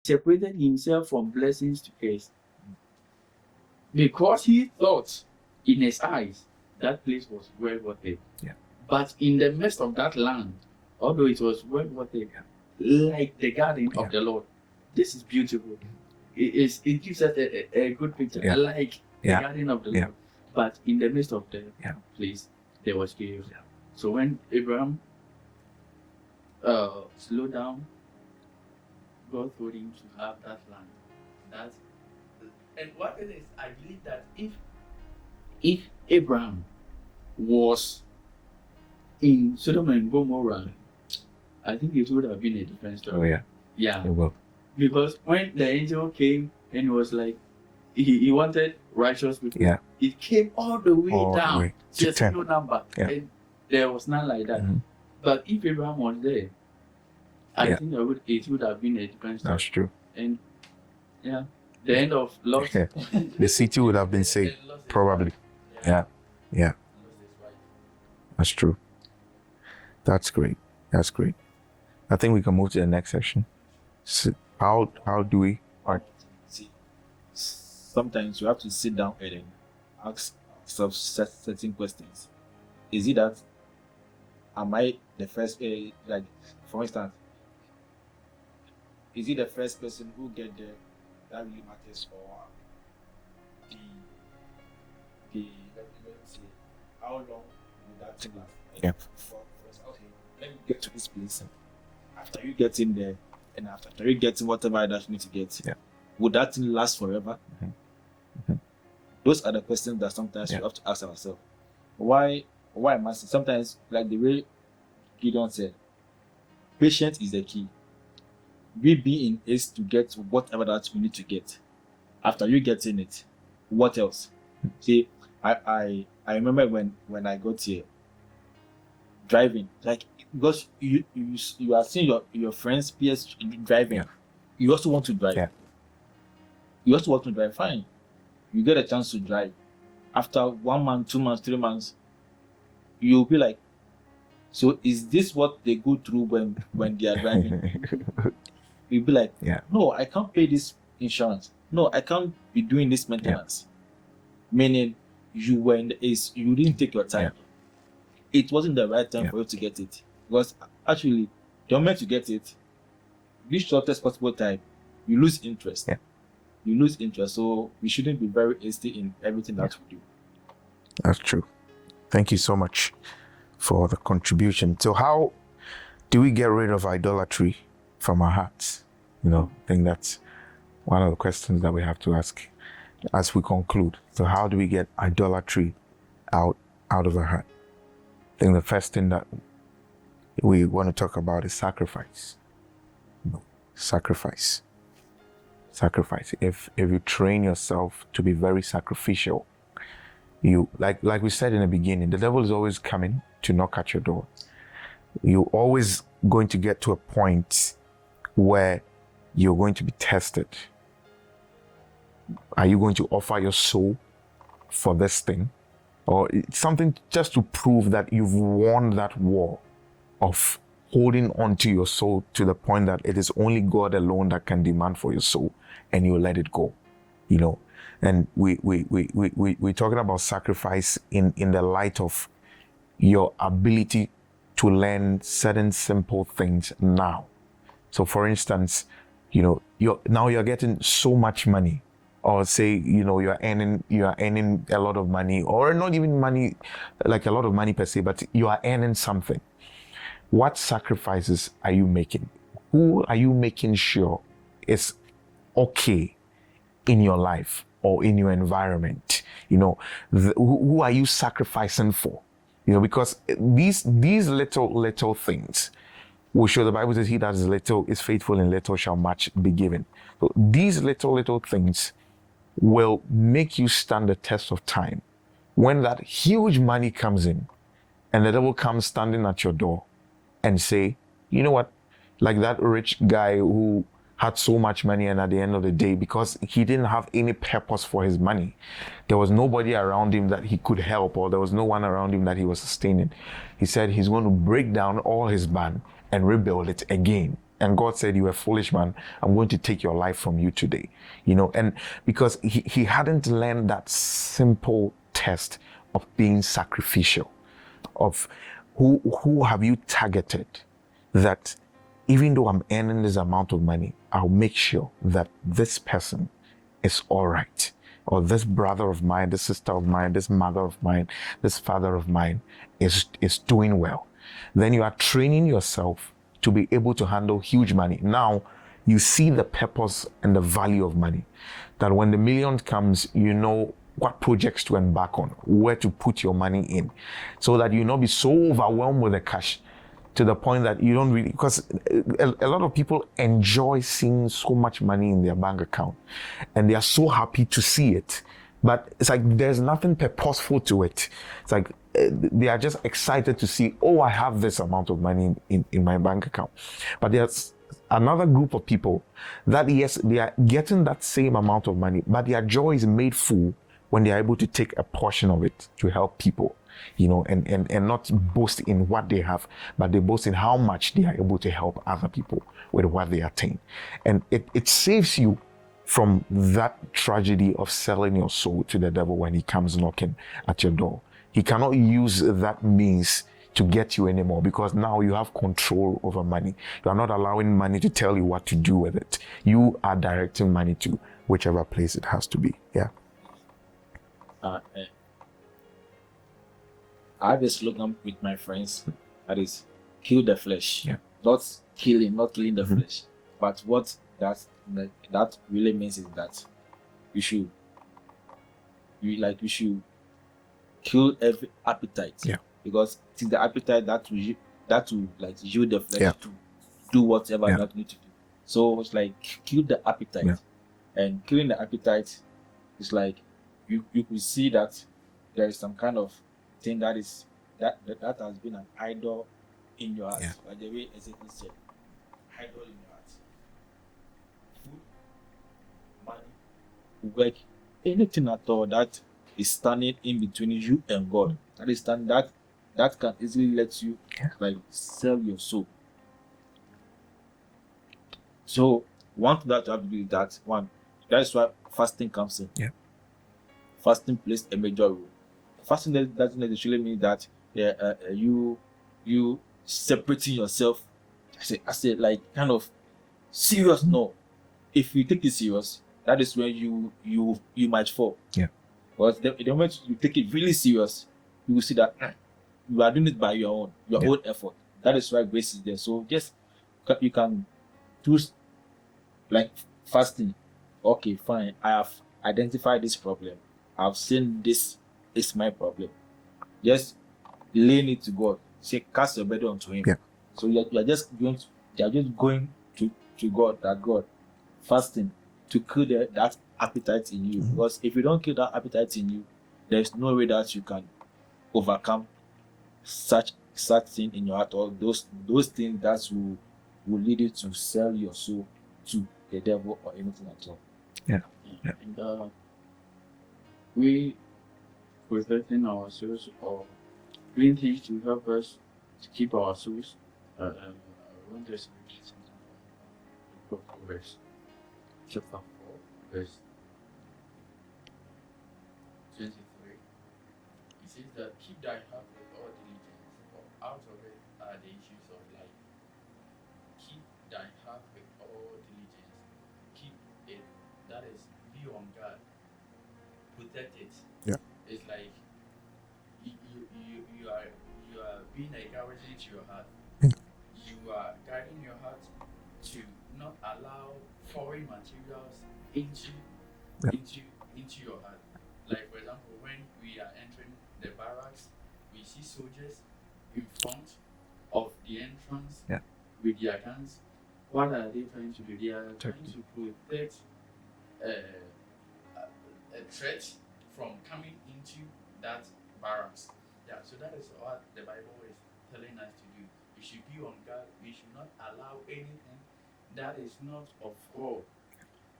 separated himself from blessings to curse. Because he thought in his eyes that place was well worth it. Yeah. But in the midst of that land, although it was well worth it, like the garden of the Lord, this is beautiful. It gives us a good picture, like the garden of the Lord. But in the midst of the place, there was chaos. So when Abraham slowed down, God told him to have that land. And what it is, I believe that if Abraham was in Sodom and Gomorrah, I think it would have been a different story. Oh yeah. It will. Because when the angel came and he was like, he wanted righteous people. Yeah. It came all the way down to a single number. Yeah. And there was none like that. Mm-hmm. But if Abraham was there, I think it would have been a different story. That's true. And the end of Lot. The city would have been saved, probably. Yeah. That's true. That's great. I think we can move to the next section. So how do we? See, sometimes you have to sit down and ask yourself certain questions. Is it that am I the first? Like, for instance, is it the first person who get there that really matters, or the let's say, how long will that thing last? Yeah. Okay, let me get to this place. After you get in there, and after you getting whatever that you need to get, would that thing last forever? Mm-hmm. Mm-hmm. Those are the questions that sometimes you have to ask ourselves. Why am I saying? Sometimes, like the way Gideon said, patience is the key. We be in haste to get whatever that we need to get. After you get in it, what else? See, I remember when I got here, driving, like, because you are seeing your friends peers driving, you also want to drive. You also want to drive. Fine, you get a chance to drive. After 1 month, 2 months, 3 months, you'll be like, so is this what they go through when they are driving? You'll be like, no, I can't pay this insurance. No, I can't be doing this maintenance. Meaning you were in the ace, you didn't take your time. It wasn't the right time for you to get it. Because actually, the moment to get it, this shortest possible time, you lose interest. You lose interest. So we shouldn't be very hasty in everything that we do. That's true. Thank you so much for the contribution. So how do we get rid of idolatry from our hearts? I think that's one of the questions that we have to ask as we conclude. So how do we get idolatry out of our heart? I think the first thing that we want to talk about is sacrifice. Sacrifice. If you train yourself to be very sacrificial, you like we said in the beginning, the devil is always coming to knock at your door. You're always going to get to a point where you're going to be tested. Are you going to offer your soul for this thing? Or it's something just to prove that you've won that war of holding on to your soul to the point that it is only God alone that can demand for your soul, and you let it go, And we're talking about sacrifice in the light of your ability to learn certain simple things now. So, for instance, you're getting so much money, or say, you are earning a lot of money, or not even money, like a lot of money per se, but you are earning something. What sacrifices are you making? Who are you making sure is okay in your life or in your environment? Who are you sacrificing for? Because these little things will show. The Bible says, he that is little is faithful in little shall much be given. So these little things will make you stand the test of time. When that huge money comes in and the devil comes standing at your door and say, you know what, like that rich guy who had so much money, and at the end of the day, because he didn't have any purpose for his money, there was nobody around him that he could help, or there was no one around him that he was sustaining. He said he's going to break down all his barn and rebuild it again And God said, "You are a foolish man. I'm going to take your life from you today." And because he hadn't learned that simple test of being sacrificial, of who have you targeted, that even though I'm earning this amount of money, I'll make sure that this person is all right. Or this brother of mine, this sister of mine, this mother of mine, this father of mine is doing well. Then you are training yourself to be able to handle huge money. Now you see the purpose and the value of money. That when the million comes, you know what projects to embark on, where to put your money in, so that you not be so overwhelmed with the cash to the point that you don't really, because a lot of people enjoy seeing so much money in their bank account and they are so happy to see it, but it's like there's nothing purposeful to it. It's like they are just excited to see, oh, I have this amount of money in my bank account. But there's another group of people that, yes, they are getting that same amount of money, but their joy is made full when they are able to take a portion of it to help people. And not boast in what they have, but they boast in how much they are able to help other people with what they attain. And it saves you from that tragedy of selling your soul to the devil when he comes knocking at your door. He cannot use that means to get you anymore, because now you have control over money. You are not allowing money to tell you what to do with it. You are directing money to whichever place it has to be. Yeah. I have a slogan with my friends that is kill the flesh. Yeah. Not killing the flesh. But what that really means is that you should kill every appetite. Yeah. Because it is the appetite that will like yield the flesh to do whatever that need to do. So it's like kill the appetite. Yeah. And killing the appetite is like you could see that there is some kind of thing that has been an idol in your heart. Yeah. Like the way Ezekiel said, idol in your heart. Food, money, work, anything at all that is standing in between you and God. That can easily let you like sell your soul. So one thing that you have to do is that one. That is why fasting comes in. Yeah. Fasting plays a major role. Fasting doesn't necessarily mean that you separating yourself. I say like kind of serious. No, if you take it serious, that is when you might fall. Yeah. But the moment you take it really serious, you will see that you are doing it by your own effort. That is why grace is there. So just you can choose like fasting. Okay, fine. I have identified this problem. I've seen this is my problem. Just laying it to God. Say, cast your burden onto Him. Yeah. So you are just going to God, that God, fasting to kill that appetite in you. Mm-hmm. Because if you don't kill that appetite in you, there's no way that you can overcome such thing in your heart, or those things that will lead you to sell your soul to the devil or anything at all. Yeah. And we protecting our souls or doing things to help us to keep our souls. I want us to read something from Proverbs chapter 4, verse 23. It says that keep thy heart with all diligence, for out of it are the issues of life. Keep thy heart with all diligence. Keep it. That is, be on guard. Protect it. Yeah. It's like you are being a guardian to your heart. You are guiding your heart to not allow foreign materials into your heart. Like for example, when we are entering the barracks, we see soldiers in front of the entrance with their guns. What are they trying to do? They are trying to protect a threat from coming into that barracks. Yeah, so that is what the Bible is telling us to do. We should be on guard. We should not allow anything that is not of God,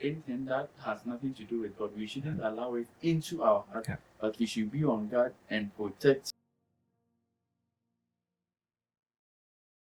anything that has nothing to do with God. We shouldn't allow it into our heart, but we should be on guard and protect